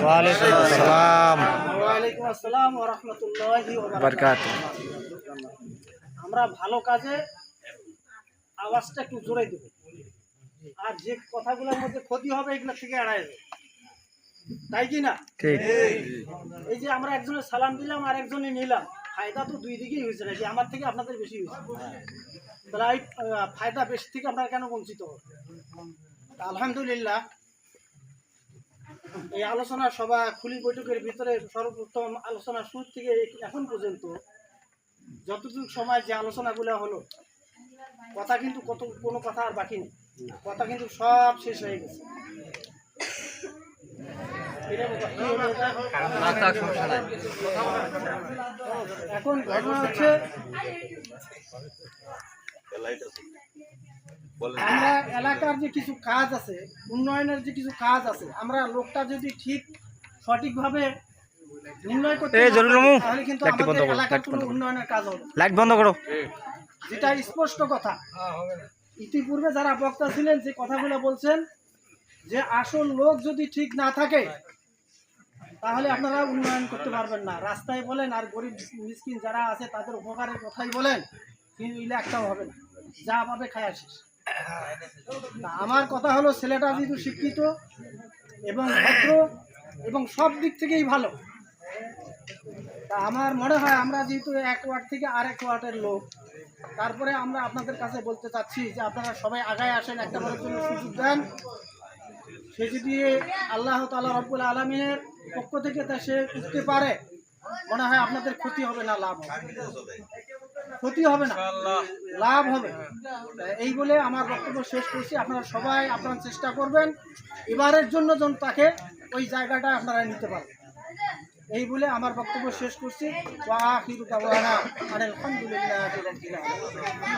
ওয়ালাইকুম আসসালাম ওয়ালাইকুম আসসালাম ওয়া রাহমাতুল্লাহি ওয়া বারাকাতুহু। আমরা ভালো কাজে আওয়াজটা একটু জোরে দেব, আর যে কথাগুলোর মধ্যে ক্ষতি হবে এগুলো থেকে এড়ায় যাবে, তাই কি না? ঠিক। এই যে আমরা একজনের সালাম দিলাম আর একজনে নিলাম, ফায়দা তো দুই দিকেই হয়েছে, নাকি আমার থেকে আপনাদের বেশি হয়েছে? তাহলে এই ফায়দা বেশি থেকে আপনারা কেন বঞ্চিত হবে? আলহামদুলিল্লাহ, এই আলোচনা সভা খুলি বৈঠকের ভিতরে সর্বপ্রথম আলোচনা শুরু থেকে এখন পর্যন্ত যতটুকু সময় যে আলোচনাগুলো হলো, কথা কিন্তু কোনো কথা আর বাকি নেই, কথা কিন্তু সব শেষ হয়ে গেছে। এখন ঘটনা হচ্ছে, আমরা এলাকার যে কিছু কাজ আছে, উন্নয়নের যে কিছু কাজ আছে, আমরা লোকটা যদি ঠিক সঠিকভাবে নির্ণয় করতে পারি, তাহলে কিন্তু আমাদের এলাকার কোনো উন্নয়নের কাজ হবে। লাইট বন্ধ করো। যেটা স্পষ্ট কথা, ইতিপূর্বে যারা বক্তা ছিলেন যে কথাগুলো বলছেন, যে আসল লোক যদি ঠিক না থাকে তাহলে আপনারা উন্নয়ন করতে পারবেন না। রাস্তায় বলেন আর গরিব মিসকিন যারা আছে তাদের উপকারের কথাই বলেন, কিন্তু ইলে একটাও হবে না, যা পাবে খায় আসিস। আমার কথা হলো, ছেলেটা যেহেতু শিক্ষিত এবং ভদ্র এবং সব দিক থেকেই ভালো, তা আমার মনে হয় আমরা যেহেতু এক ওয়ার্ড থেকে আরেক ওয়ার্ডের লোক, তারপরে আমরা আপনাদের কাছে বলতে চাচ্ছি যে আপনারা সবাই আগায় আসেন, একটা বড় জন্য সুযোগ দেন। সে যদি আল্লাহ তাআলা রব্বুল আলামিনের পক্ষ থেকে তা সে উঠতে পারে, মনে হয় আপনাদের ক্ষতি হবে না, লাভ হবে। ক্ষতি হবে না, লাভ হবে। এই বলে আমার বক্তব্য শেষ করছি। আপনারা সবাই আপনারা চেষ্টা করবেন এবারের জন্য যেন তাকে ওই জায়গাটা আপনারা নিতে পারেন। এই বলে আমার বক্তব্য শেষ করছি। ওয়া আখিরু দাওয়ানা আলহামদুলিল্লাহি রাব্বিল আলামিন।